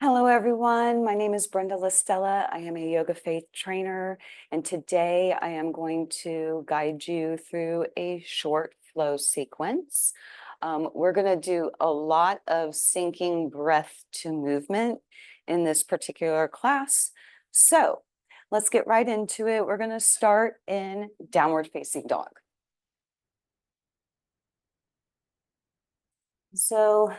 Hello, everyone. My name is Brenda La Stella. I am a yoga faith trainer, and today I am going to guide you through a short flow sequence. We're going to do a lot of syncing breath to movement in this particular class. So let's get right into it. We're going to start in downward facing dog. So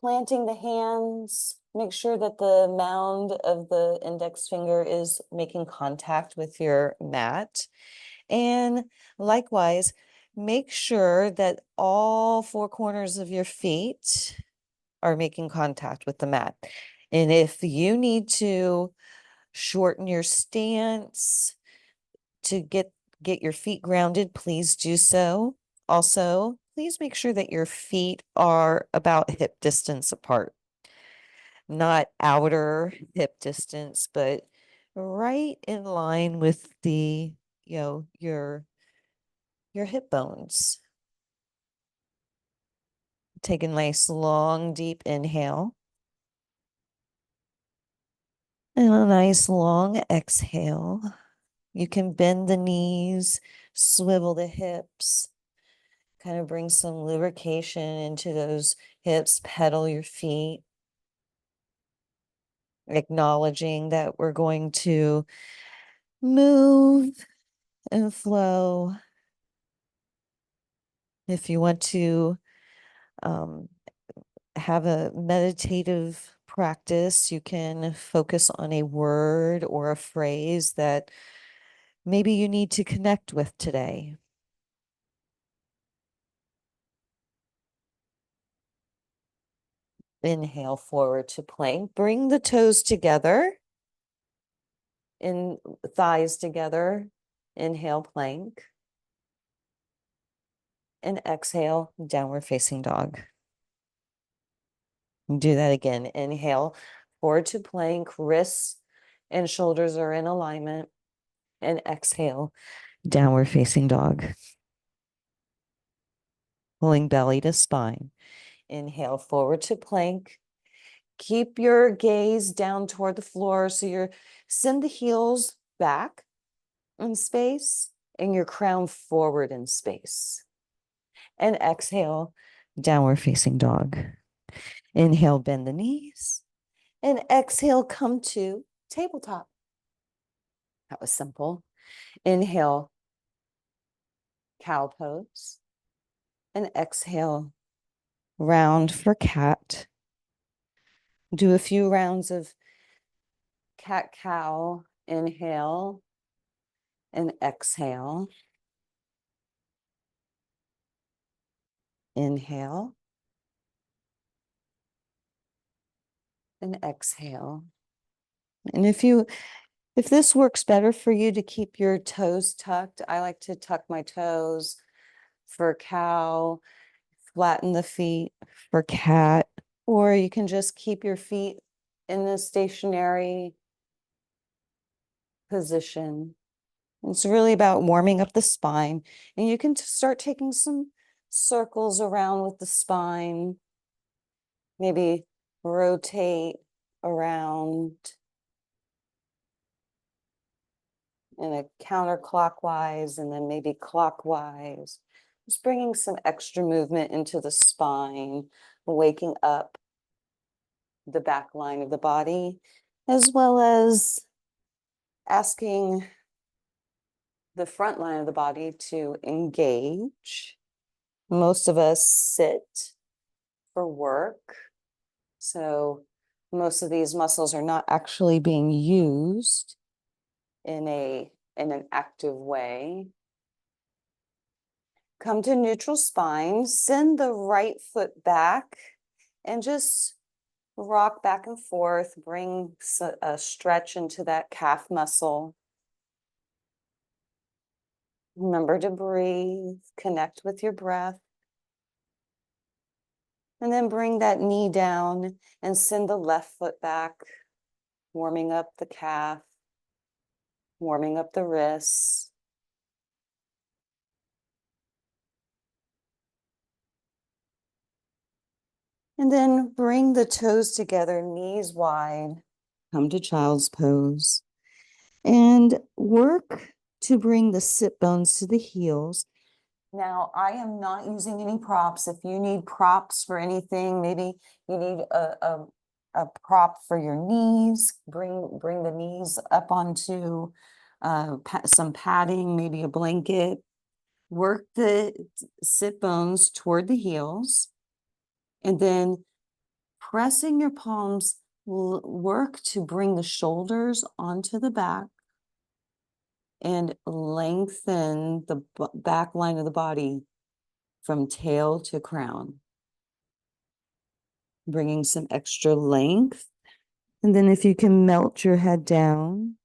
planting the hands, make sure that the mound of the index finger is making contact with your mat. And likewise, make sure that all four corners of your feet are making contact with the mat. And if you need to shorten your stance to get your feet grounded, please do so. Also, please make sure that your feet are about hip distance apart. Not outer hip distance, but right in line with the, your hip bones. Take a nice long deep inhale and a nice long exhale. You can bend the knees, swivel the hips, kind of bring some lubrication into those hips, pedal your feet, acknowledging that we're going to move and flow. If you want to have a meditative practice, you can focus on a word or a phrase that maybe you need to connect with today. Inhale forward to plank. Bring the toes together and thighs together. Inhale, plank. And exhale, downward facing dog. Do that again. Inhale, forward to plank. Wrists and shoulders are in alignment. And exhale, downward facing dog. Pulling belly to spine. Inhale, forward to plank. Keep your gaze down toward the floor. So send the heels back in space and your crown forward in space. And exhale, downward facing dog. Inhale, bend the knees. And exhale, come to tabletop. That was simple. Inhale, cow pose. And exhale, round for cat. Do a few rounds of cat cow. Inhale and exhale. Inhale and exhale. And if this works better for you to keep your toes tucked, I like to tuck my toes for cow, flatten the feet for cat, or you can just keep your feet in the stationary position. It's really about warming up the spine, and you can start taking some circles around with the spine. Maybe rotate around in a counterclockwise and then maybe clockwise. Just bringing some extra movement into the spine, waking up the back line of the body, as well as asking the front line of the body to engage. Most of us sit for work, so most of these muscles are not actually being used in an active way. Come to neutral spine, send the right foot back and just rock back and forth, bring a stretch into that calf muscle. Remember to breathe, connect with your breath. And then bring that knee down and send the left foot back, warming up the calf, warming up the wrists. And then bring the toes together, knees wide. Come to child's pose. And work to bring the sit bones to the heels. Now, I am not using any props. If you need props for anything, maybe you need a prop for your knees, bring the knees up onto some padding, maybe a blanket. Work the sit bones toward the heels, and then pressing your palms, work to bring the shoulders onto the back and lengthen the back line of the body from tail to crown, bringing some extra length. And then if you can melt your head down,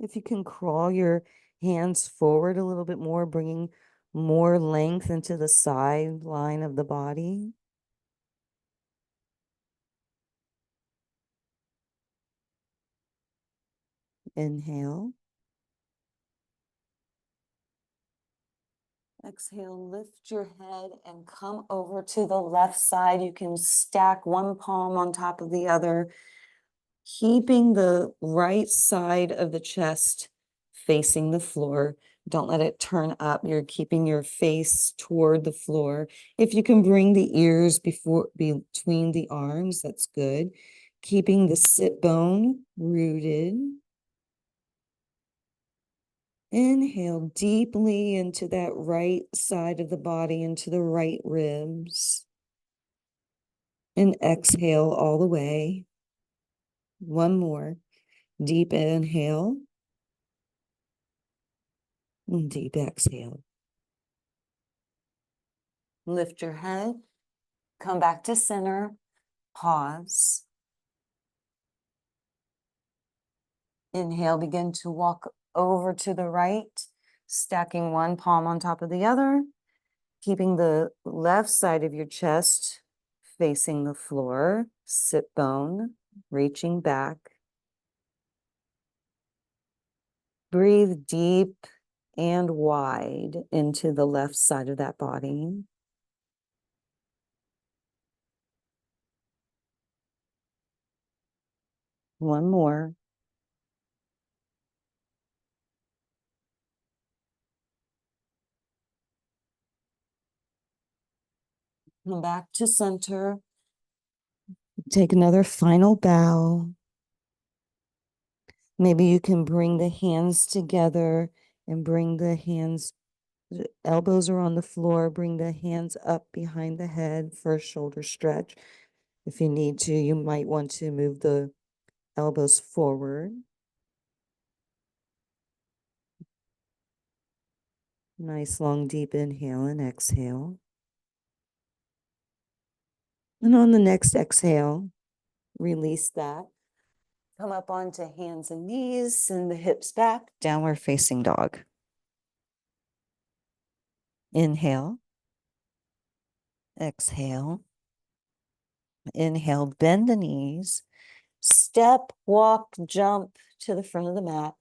if you can crawl your hands forward a little bit more, bringing more length into the side line of the body. Inhale. Exhale, lift your head and come over to the left side. You can stack one palm on top of the other, keeping the right side of the chest facing the floor. Don't let it turn up. You're keeping your face toward the floor. If you can bring the ears between the arms, that's good. Keeping the sit bone rooted. Inhale deeply into that right side of the body, into the right ribs. And exhale all the way. One more. Deep inhale. And deep exhale. Lift your head. Come back to center. Pause. Inhale, begin to walk over to the right, stacking one palm on top of the other, keeping the left side of your chest facing the floor, sit bone, reaching back. Breathe deep and wide into the left side of that body. One more. Come back to center. Take another final bow. Maybe you can bring the hands together and bring the hands, the elbows are on the floor. Bring the hands up behind the head for a shoulder stretch. If you need to, you might want to move the elbows forward. Nice long deep inhale and exhale. And on the next exhale, release that. Come up onto hands and knees, send the hips back, downward facing dog. Inhale. Exhale. Inhale, bend the knees. Step, walk, jump to the front of the mat.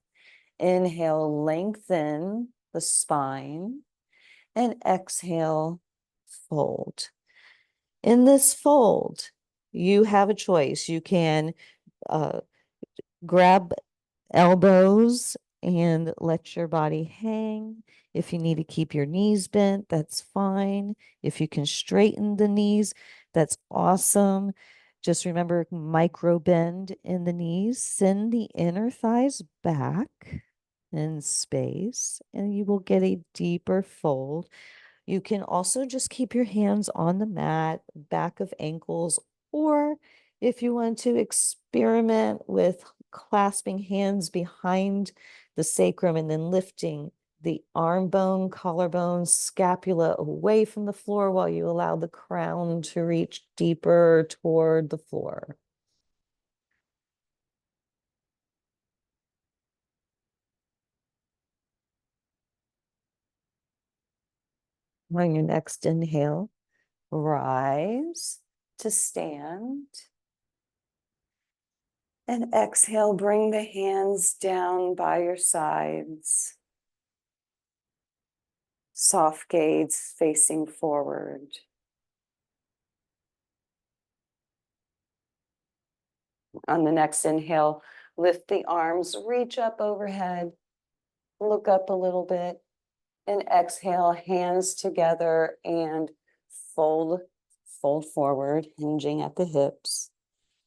Inhale, lengthen the spine. And exhale, fold. In this fold, you have a choice. You can grab elbows and let your body hang. If you need to keep your knees bent, that's fine. If you can straighten the knees, that's awesome. Just remember, micro bend in the knees. Send the inner thighs back in space, and you will get a deeper fold. You can also just keep your hands on the mat, back of ankles, or if you want to experiment with clasping hands behind the sacrum and then lifting the arm bone, collarbone, scapula away from the floor while you allow the crown to reach deeper toward the floor. On your next inhale, rise to stand. And exhale, bring the hands down by your sides. Soft gaze facing forward. On the next inhale, lift the arms, reach up overhead, look up a little bit, and exhale, hands together and fold forward, hinging at the hips.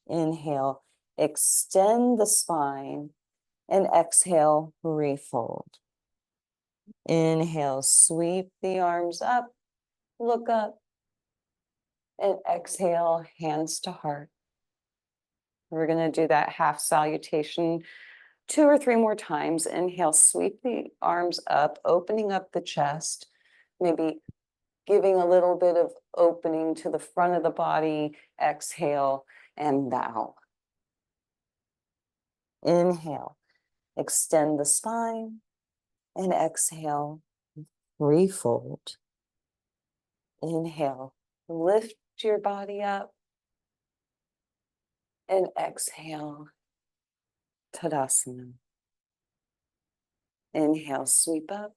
Inhale, extend the spine, and exhale, refold. Inhale, sweep the arms up, look up, and exhale, hands to heart. We're going to do that half salutation 2 or 3 more times. Inhale, sweep the arms up, opening up the chest, maybe giving a little bit of opening to the front of the body. Exhale and bow. Inhale, extend the spine, and exhale, refold. Inhale, lift your body up, and exhale, Tadasana. Inhale, sweep up.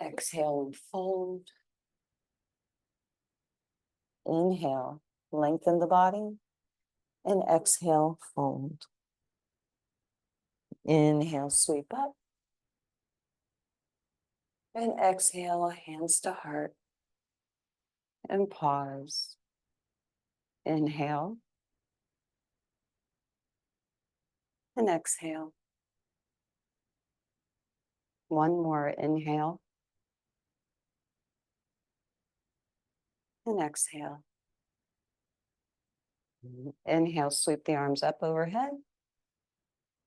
Exhale and fold. Inhale, lengthen the body, and exhale, fold. Inhale, sweep up. And exhale, hands to heart. And pause. Inhale. And exhale. One more inhale. And exhale. Inhale, sweep the arms up overhead.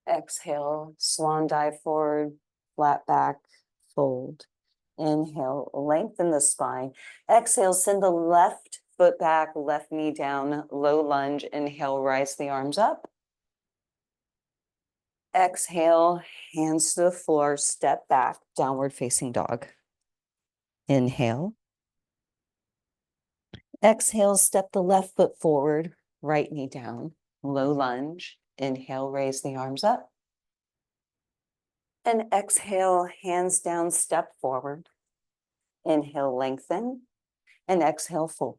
Exhale, swan dive forward, flat back, fold. Inhale, lengthen the spine. Exhale, send the left foot back, left knee down, low lunge. Inhale, rise the arms up. Exhale, hands to the floor, step back, downward facing dog. Inhale. Exhale, step the left foot forward, right knee down, low lunge. Inhale, raise the arms up. And exhale, hands down, step forward. Inhale, lengthen, and exhale, fold.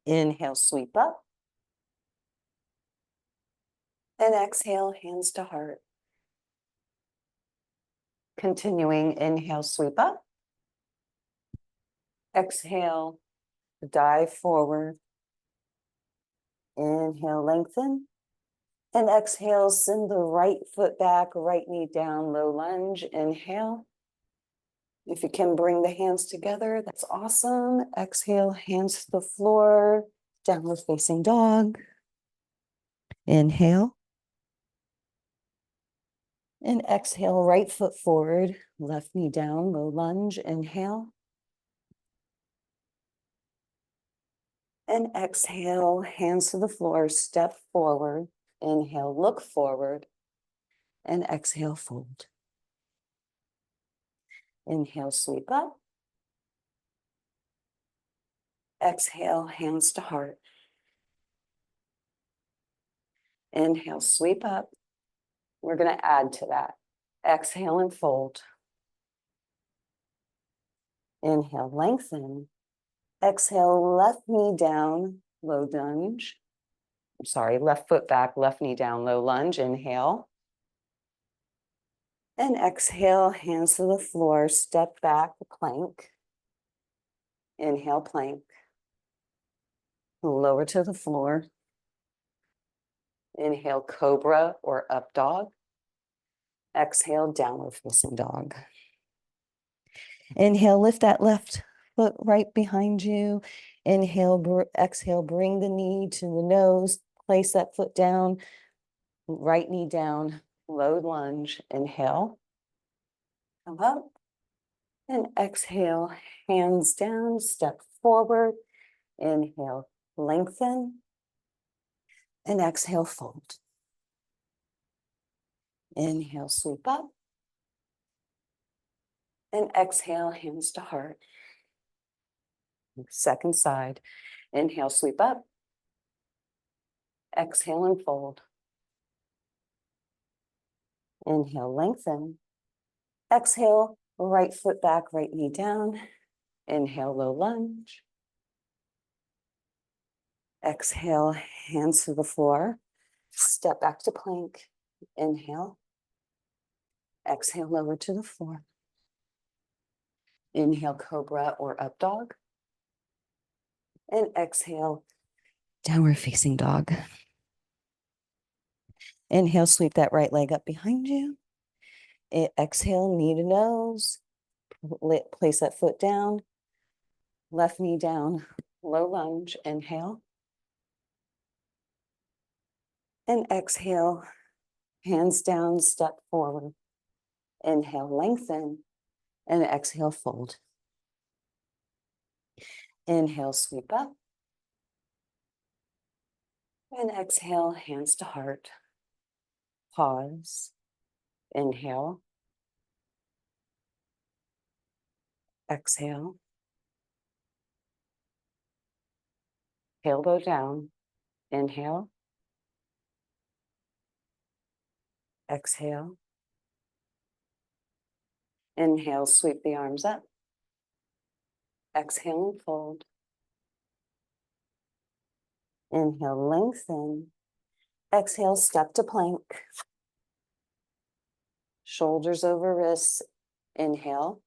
Inhale, sweep up. And exhale, hands to heart. Continuing, inhale, sweep up. Exhale, dive forward. Inhale, lengthen. And exhale, send the right foot back, right knee down, low lunge. Inhale. If you can bring the hands together, that's awesome. Exhale, hands to the floor, downward facing dog. Inhale. And exhale, right foot forward, left knee down, low lunge. Inhale. And exhale, hands to the floor, step forward. Inhale, look forward. And exhale, fold. Inhale, sweep up. Exhale, hands to heart. Inhale, sweep up. We're going to add to that. Exhale and fold. Inhale, lengthen. Exhale, left knee down, low lunge. Left foot back, left knee down, low lunge. Inhale. And exhale, hands to the floor, step back, plank. Inhale, plank. Lower to the floor. Inhale, cobra or up dog. Exhale, downward facing dog. Inhale, lift that left foot right behind you. Inhale, exhale, bring the knee to the nose. Place that foot down, right knee down, low lunge. Inhale, come up. And exhale, hands down, step forward. Inhale, lengthen. And exhale, fold. Inhale, sweep up. And exhale, hands to heart. Second side. Inhale, sweep up. Exhale and fold. Inhale, lengthen. Exhale, right foot back, right knee down. Inhale, low lunge. Inhale, cobra or up dog. Exhale, hands to the floor, step back, plank. Inhale, lengthen. Exhale, right foot back, right knee down. Inhale, low lunge. Inhale, low lunge. Exhale, hands to the floor. Step back to plank. Inhale. Exhale, lower to the floor. Inhale, cobra or up dog. And exhale, downward facing dog. Inhale, sweep that right leg up behind you. Exhale, knee to nose. Place that foot down. Left knee down. Low lunge. Inhale. And exhale, hands down, step forward. Inhale, lengthen. And exhale, fold. Inhale, sweep up. And exhale, hands to heart. Pause. Inhale. Exhale. Tailbone down. Inhale. Exhale. Inhale, sweep the arms up. Exhale and fold. Inhale, lengthen. Exhale, step to plank. Shoulders over wrists. Inhale.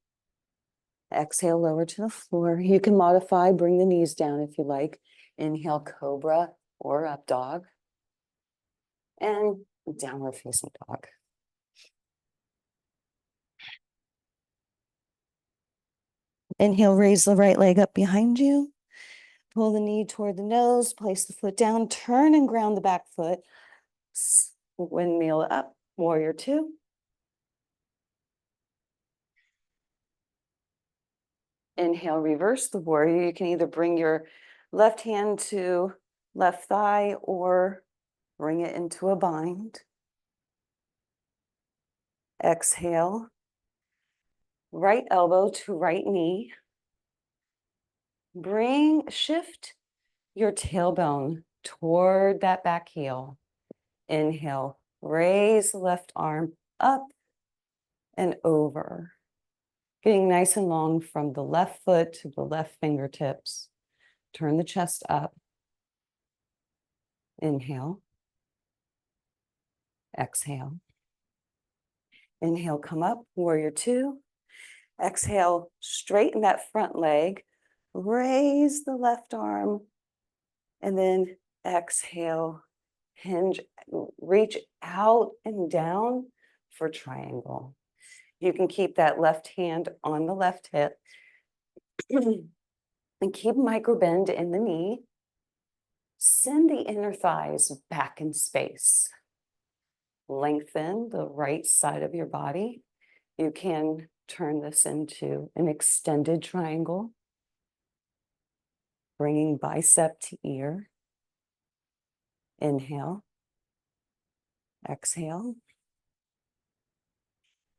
Exhale, lower to the floor. You can modify, bring the knees down if you like. Inhale, cobra or up dog. And downward facing dog. Inhale, raise the right leg up behind you. Pull the knee toward the nose, place the foot down, turn and ground the back foot. Windmill up, warrior two. Inhale, reverse the warrior. You can either bring your left hand to left thigh or bring it into a bind. Exhale, right elbow to right knee. Shift your tailbone toward that back heel. Inhale, raise the left arm up and over. Getting nice and long from the left foot to the left fingertips. Turn the chest up. Inhale. Exhale. Inhale, come up, warrior two. Exhale, straighten that front leg. Raise the left arm. And then exhale, hinge, reach out and down for triangle. You can keep that left hand on the left hip and keep micro bend in the knee. Send the inner thighs back in space. Lengthen the right side of your body. You can turn this into an extended triangle, bringing bicep to ear. Inhale. Exhale.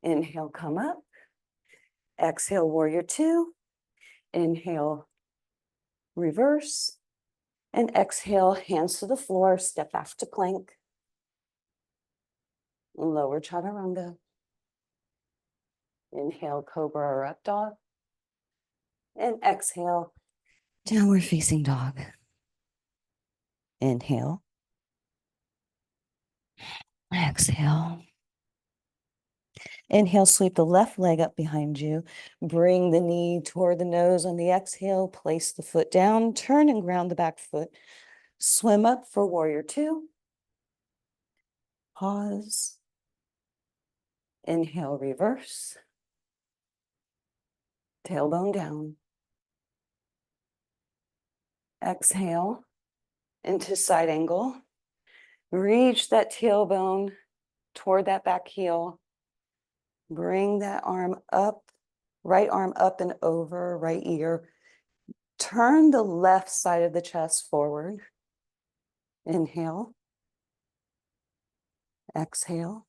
Inhale, come up. Exhale, warrior two. Inhale, reverse. And exhale, hands to the floor, step back to plank. Lower chaturanga. Inhale, cobra or up dog. And exhale, downward facing dog. Inhale. Exhale. Inhale, sweep the left leg up behind you. Bring the knee toward the nose on the exhale. Place the foot down. Turn and ground the back foot. Swim up for warrior two. Pause. Inhale, reverse. Tailbone down. Exhale into side angle. Reach that tailbone toward that back heel. Bring that arm up, right arm up and over, right ear. Turn the left side of the chest forward. Inhale. Exhale.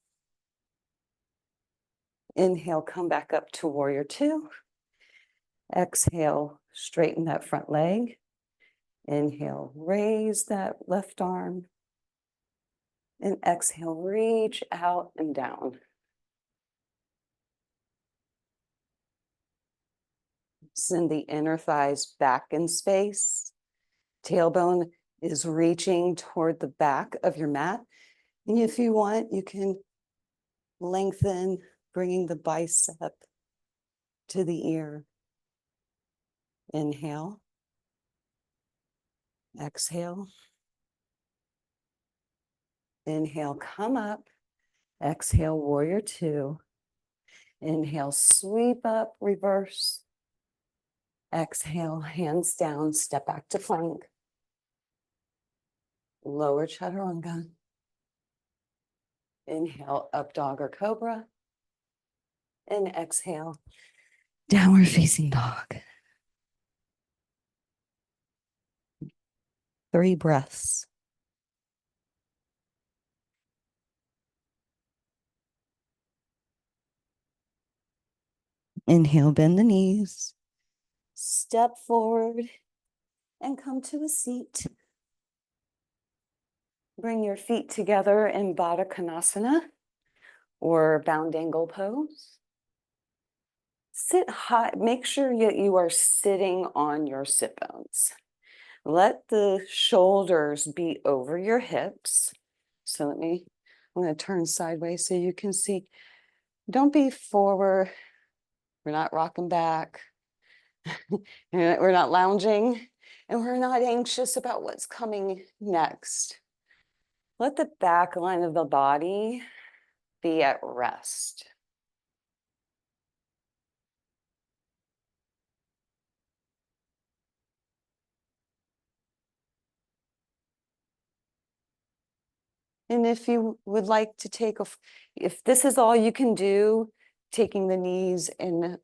Inhale, come back up to warrior two. Exhale, straighten that front leg. Inhale, raise that left arm. And exhale, reach out and down. Send the inner thighs back in space. Tailbone is reaching toward the back of your mat. And if you want, you can lengthen, bringing the bicep to the ear. Inhale. Exhale. Inhale, come up. Exhale, warrior two. Inhale, sweep up, reverse. Exhale, hands down, step back to plank. Lower chaturanga. Inhale, up dog or cobra. And exhale, downward facing dog. 3 breaths. Inhale, bend the knees. Step forward and come to a seat. Bring your feet together in Baddha Konasana or bound angle pose. Sit high, make sure you are sitting on your sit bones. Let the shoulders be over your hips. So I'm going to turn sideways so you can see. Don't be forward. We're not rocking back. We're not lounging. And we're not anxious about what's coming next. Let the back line of the body be at rest. And if you would like to take if this is all you can do, taking the knees and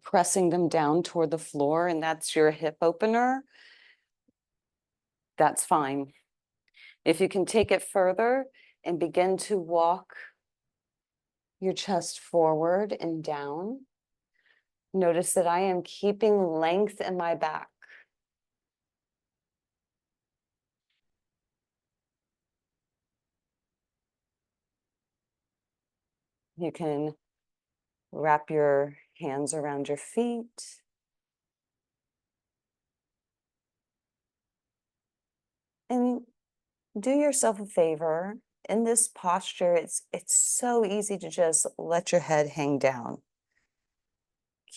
pressing them down toward the floor, and that's your hip opener, that's fine. If you can take it further and begin to walk your chest forward and down, notice that I am keeping length in my back. You can wrap your hands around your feet. And do yourself a favor. In this posture, it's so easy to just let your head hang down.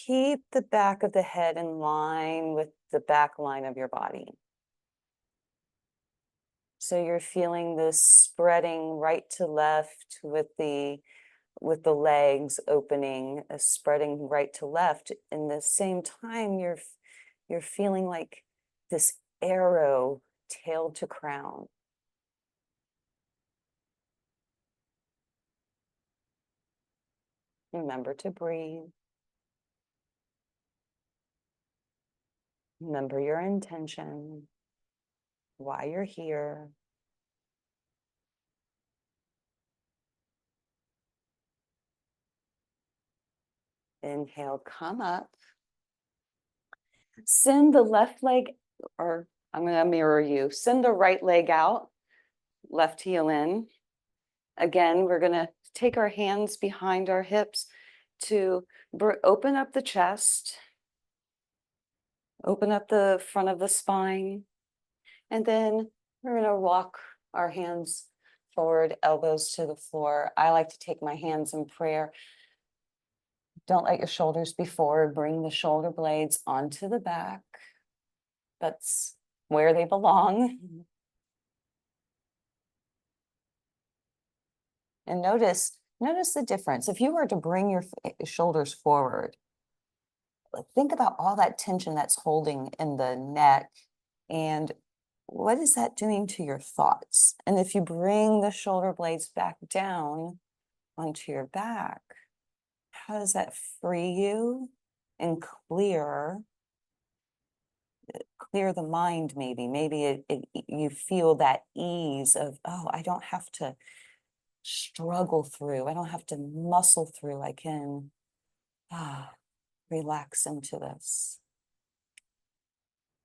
Keep the back of the head in line with the back line of your body. So you're feeling this spreading right to left with the legs opening, spreading right to left. In the same time, you're feeling like this arrow tail to crown. Remember to breathe. Remember your intention, why you're here. Inhale, come up. Send the left leg, or I'm going to mirror you. Send the right leg out, left heel in. Again, we're going to take our hands behind our hips to open up the chest, open up the front of the spine, and then we're going to walk our hands forward, elbows to the floor. I like to take my hands in prayer. Don't let your shoulders be forward. Bring the shoulder blades onto the back. That's where they belong. And notice the difference. If you were to bring your shoulders forward, think about all that tension that's holding in the neck, and what is that doing to your thoughts? And if you bring the shoulder blades back down onto your back, how does that free you and clear the mind? Maybe you feel that ease of, oh, I don't have to struggle through, I don't have to muscle through, I can relax into this.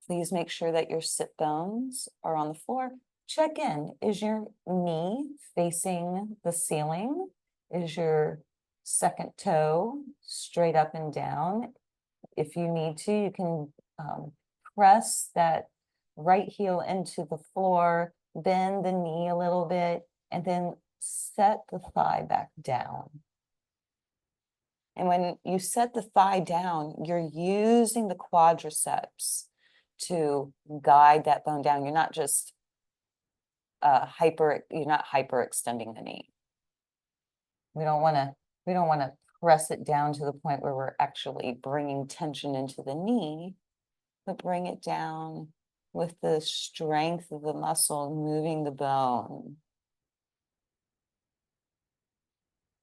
Please make sure that your sit bones are on the floor. Check in. Is your knee facing the ceiling? Is your second toe straight up and down? If you need to, you can press that right heel into the floor, bend the knee a little bit, and then set the thigh back down. And when you set the thigh down, you're using the quadriceps to guide that bone down. You're not just you're not hyperextending the knee. We don't want to press it down to the point where we're actually bringing tension into the knee, but bring it down with the strength of the muscle moving the bone.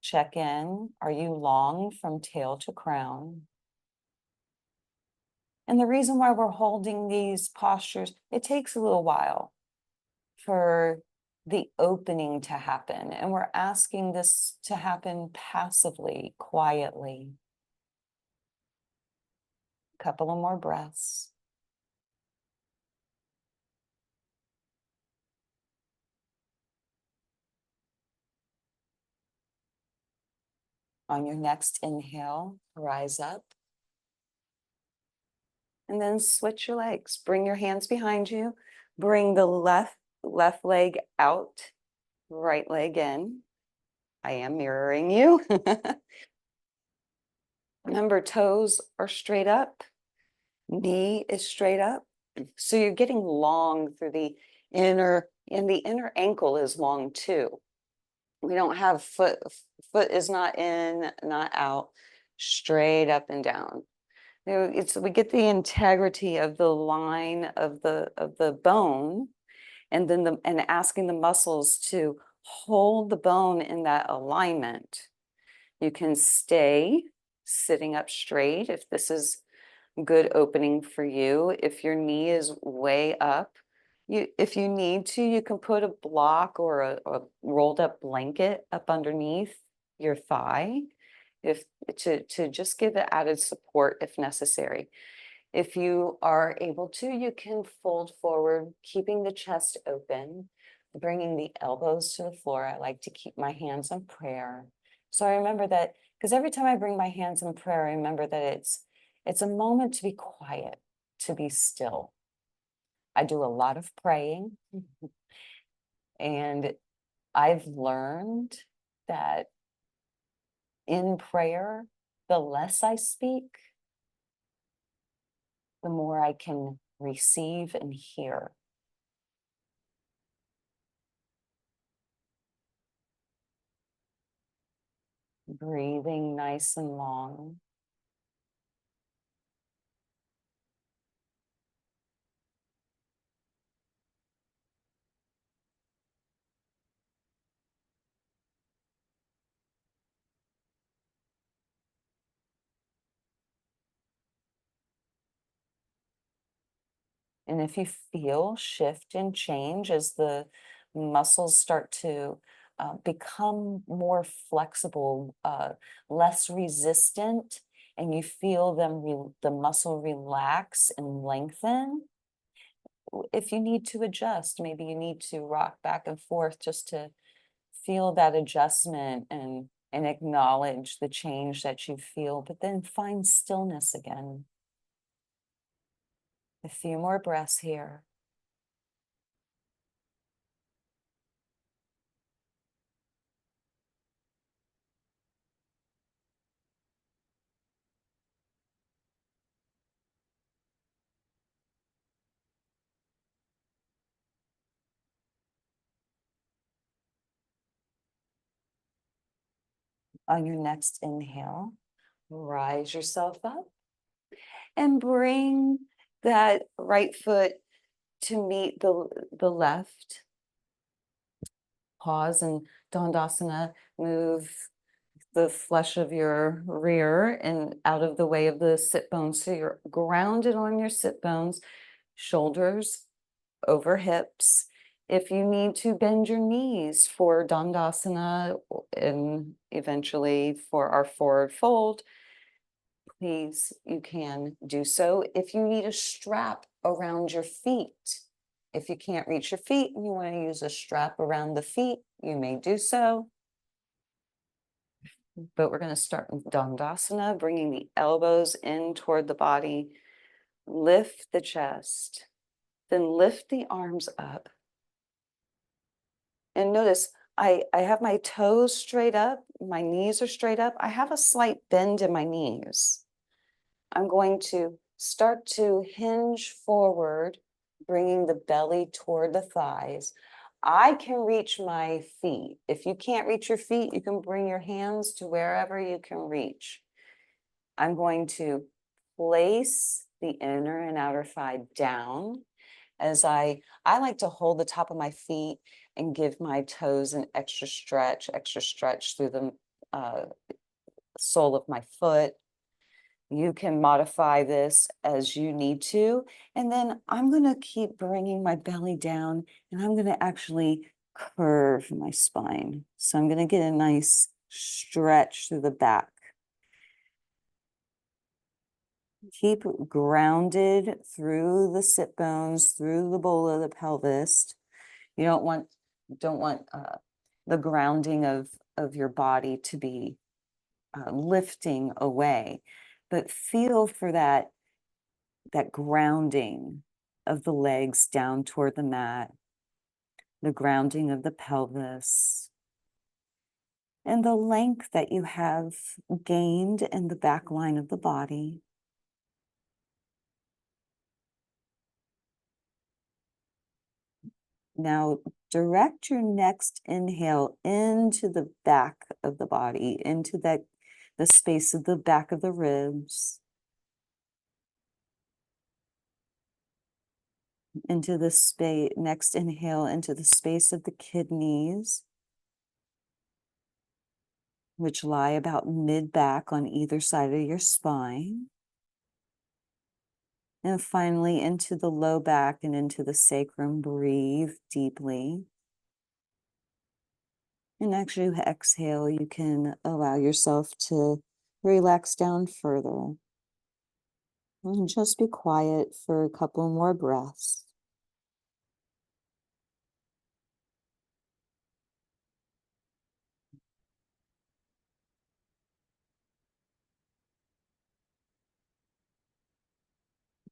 Check in. Are you long from tail to crown? And the reason why we're holding these postures, it takes a little while for the opening to happen. And we're asking this to happen passively, quietly. A couple of more breaths. On your next inhale, rise up. And then switch your legs. Bring your hands behind you. Bring the left leg out, right leg in. I am mirroring you. Remember, toes are straight up, knee is straight up. So you're getting long through the inner, and the inner ankle is long too. We don't have foot is not in, not out, straight up and down. We get the integrity of the line of the bone, and then asking the muscles to hold the bone in that alignment. You can stay sitting up straight if this is good opening for you. If your knee is way up, if you need to, you can put a block or a rolled up blanket up underneath your thigh to just give it added support if necessary. If you are able to, you can fold forward, keeping the chest open, bringing the elbows to the floor. I like to keep my hands in prayer. So I remember that, because every time I bring my hands in prayer, I remember that it's a moment to be quiet, to be still. I do a lot of praying, and I've learned that in prayer, the less I speak, the more I can receive and hear. Breathing nice and long. And if you feel shift and change as the muscles start to become more flexible, less resistant, and you feel the muscle relax and lengthen, if you need to adjust, maybe you need to rock back and forth just to feel that adjustment and acknowledge the change that you feel, but then find stillness again. A few more breaths here. On your next inhale, rise yourself up and bring that right foot to meet the left. Pause in Dandasana, move the flesh of your rear and out of the way of the sit bones. So you're grounded on your sit bones, shoulders over hips. If you need to bend your knees for Dandasana and eventually for our forward fold, please, you can do so. If you need a strap around your feet, if you can't reach your feet and you want to use a strap around the feet, you may do so. But we're going to start with Dandasana, bringing the elbows in toward the body. Lift the chest. Then lift the arms up. And notice I have my toes straight up, my knees are straight up. I have a slight bend in my knees. I'm going to start to hinge forward, bringing the belly toward the thighs. I can reach my feet. If you can't reach your feet, you can bring your hands to wherever you can reach. I'm going to place the inner and outer thigh down as I like to hold the top of my feet and give my toes an extra stretch through the sole of my foot. You can modify this as you need to. And then I'm going to keep bringing my belly down, and I'm going to actually curve my spine. So I'm going to get a nice stretch through the back. Keep grounded through the sit bones, through the bowl of the pelvis. You don't want the grounding of your body to be lifting away, but feel for that grounding of the legs down toward the mat, the grounding of the pelvis, and the length that you have gained in the back line of the body. Now, direct your next inhale into the back of the body, into the space of the back of the ribs, into the space, next inhale into the space of the kidneys, which lie about mid-back on either side of your spine. And finally into the low back and into the sacrum. Breathe deeply. And actually exhale, you can allow yourself to relax down further. And just be quiet for a couple more breaths.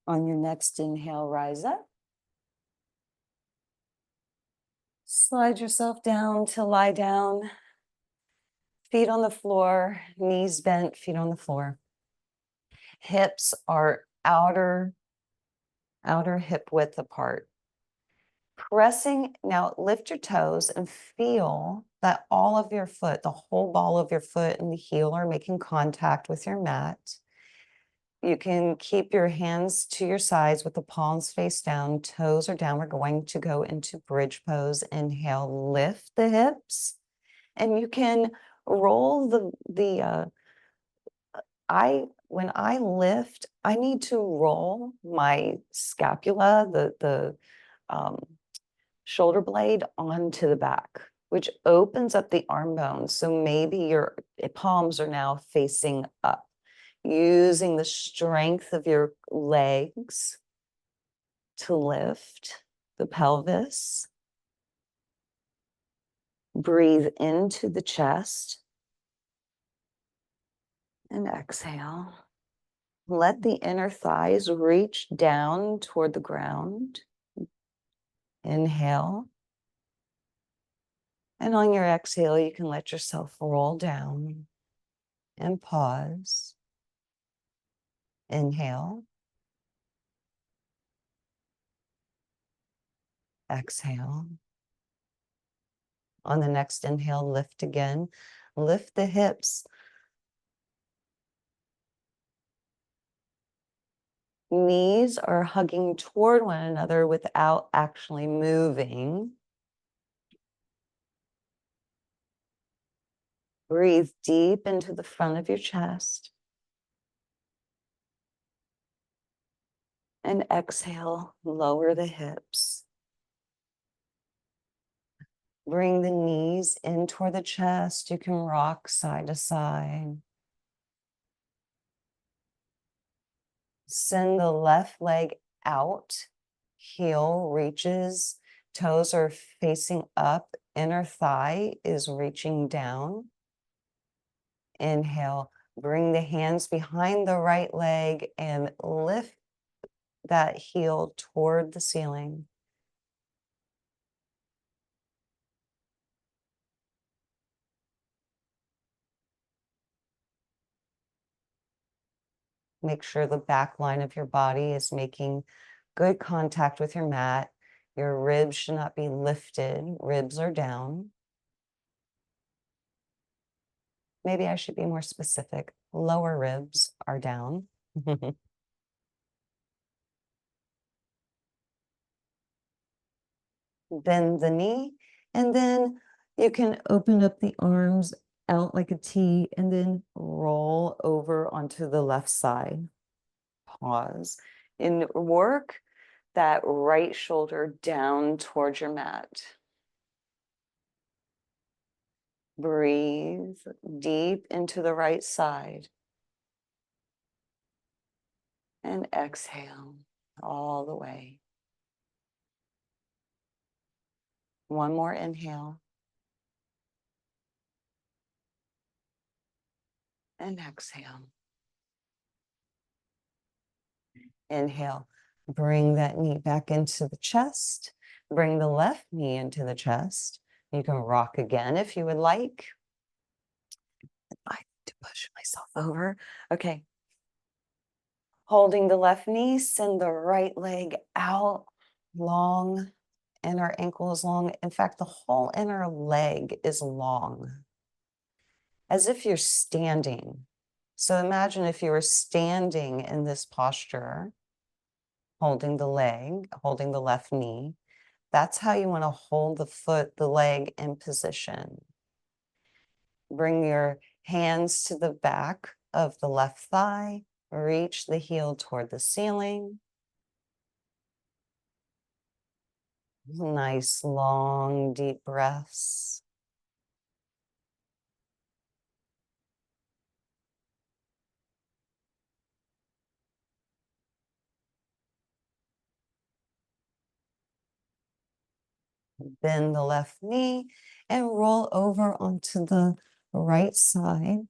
On your next inhale, rise up. Slide yourself down to lie down. Feet on the floor, knees bent, feet on the floor. Hips are outer hip width apart. Pressing, now lift your toes and feel that all of your foot, the whole ball of your foot and the heel are making contact with your mat. You can keep your hands to your sides with the palms face down, toes are down. We're going to go into bridge pose. Inhale, lift the hips, and you can roll when I lift, I need to roll my scapula, the shoulder blade onto the back, which opens up the arm bones. So maybe your palms are now facing up, using the strength of your legs to lift the pelvis. Breathe into the chest and exhale. Let the inner thighs reach down toward the ground. Inhale. And on your exhale, you can let yourself roll down and pause. Inhale. Exhale. On the next inhale, lift again. Lift the hips. Knees are hugging toward one another without actually moving. Breathe deep into the front of your chest. And exhale, lower the hips. Bring the knees in toward the chest. You can rock side to side. Send the left leg out. Heel reaches. Toes are facing up. Inner thigh is reaching down. Inhale. Bring the hands behind the right leg and lift that heel toward the ceiling. Make sure the back line of your body is making good contact with your mat. Your ribs should not be lifted. Ribs are down. Maybe I should be more specific. Lower ribs are down. Bend the knee, and then you can open up the arms out like a T and then roll over onto the left side. Pause and work that right shoulder down towards your mat. Breathe deep into the right side and exhale all the way. One more inhale and exhale. Inhale, bring that knee back into the chest. Bring the left knee into the chest. You can rock again if you would like. I need to push myself over. Okay. Holding the left knee, send the right leg out long. Inner ankle is long. In fact, the whole inner leg is long, as if you're standing. So imagine if you were standing in this posture, holding the leg, holding the left knee. That's how you want to hold the leg in position. Bring your hands to the back of the left thigh. Reach the heel toward the ceiling. Nice, long, deep breaths. Bend the left knee and roll over onto the right side.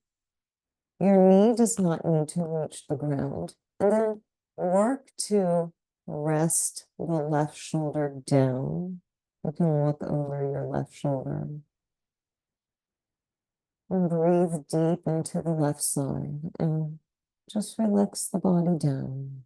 Your knee does not need to reach the ground. And then work to rest the left shoulder down. You can look over your left shoulder. And breathe deep into the left side and just relax the body down.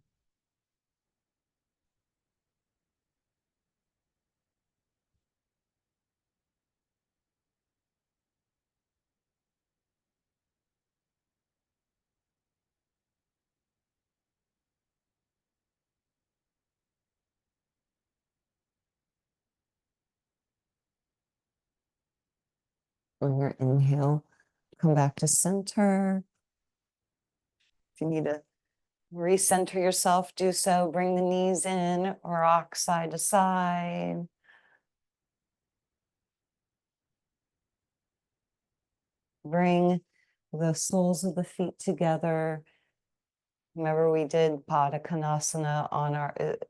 On your inhale, come back to center. If you need to recenter yourself, do so. Bring the knees in, rock side to side. Bring the soles of the feet together. Remember, we did Pada Konasana on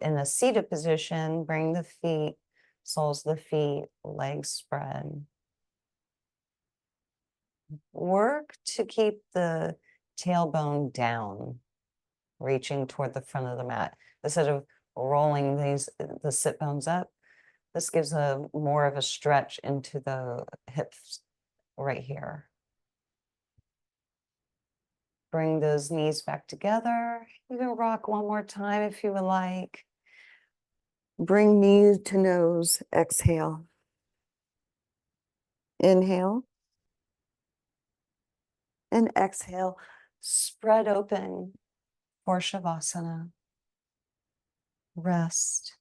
in a seated position. Bring the feet, soles of the feet, legs spread. Work to keep the tailbone down, reaching toward the front of the mat. Instead of rolling the sit bones up, this gives more of a stretch into the hips right here. Bring those knees back together. You can rock one more time if you would like. Bring knee to nose, exhale. Inhale. And exhale, spread open for Shavasana. Rest.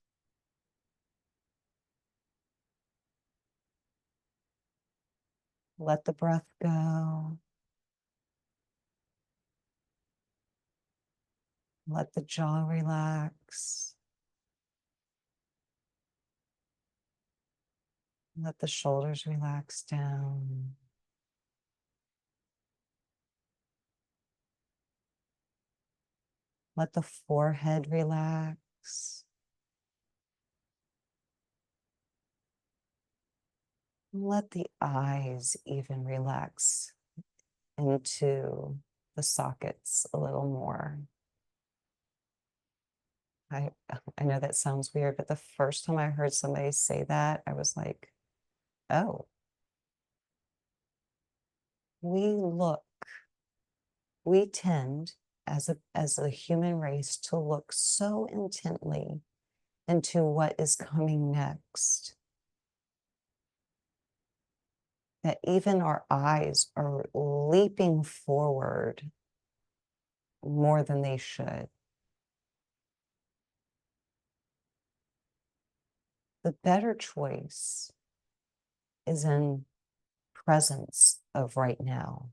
Let the breath go. Let the jaw relax. Let the shoulders relax down. Let the forehead relax. Let the eyes even relax into the sockets a little more. I I know that sounds weird, but the first time I heard somebody say that, I was like, "Oh, we look we tend as a human race to look so intently into what is coming next that even our eyes are leaping forward more than they should." The better choice is in presence of right now,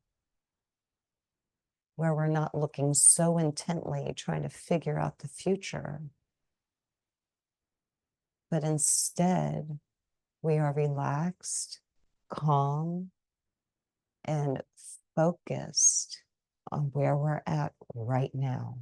where we're not looking so intently trying to figure out the future, but instead we are relaxed, calm, and focused on where we're at right now.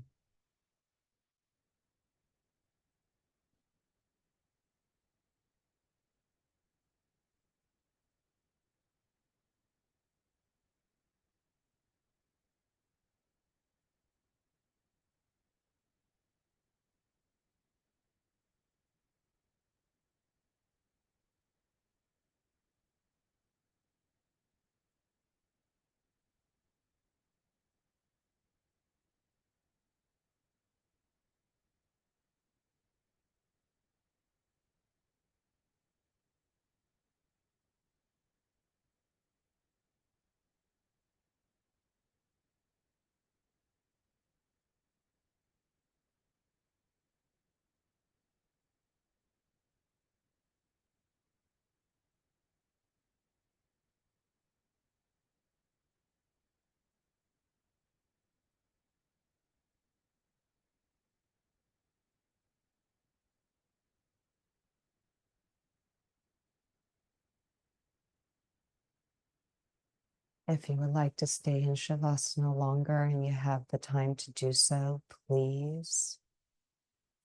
If you would like to stay in Shavasana longer and you have the time to do so, please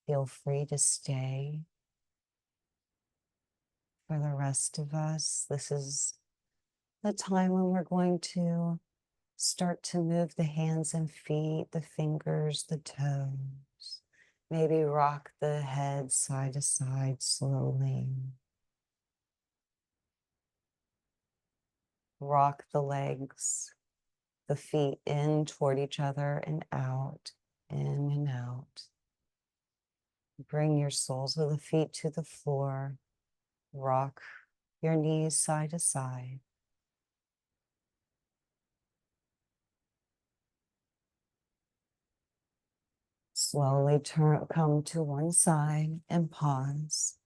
feel free to stay. For the rest of us, this is the time when we're going to start to move the hands and feet, the fingers, the toes. Maybe rock the head side to side slowly. Rock the legs, the feet in toward each other and out, in and out. Bring your soles of the feet to the floor. Rock your knees side to side. Slowly come to one side and pause.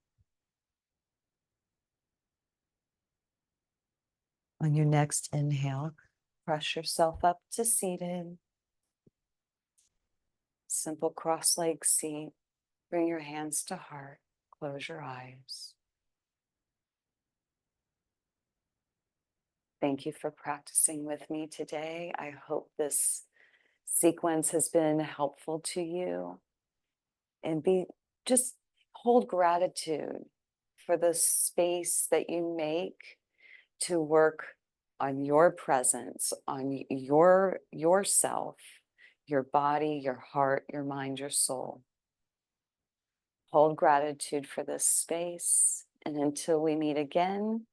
On your next inhale, press yourself up to seated. Simple cross-legged seat. Bring your hands to heart. Close your eyes. Thank you for practicing with me today. I hope this sequence has been helpful to you. And just hold gratitude for the space that you make to work on your presence, on yourself, your body, your heart, your mind, your soul. Hold gratitude for this space. And until we meet again,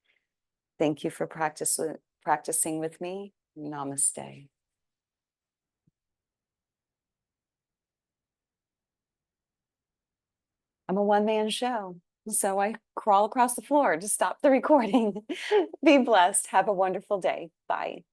thank you for practicing with me. Namaste. I'm a one-man show, so I crawl across the floor to stop the recording. Be blessed. Have a wonderful day. Bye.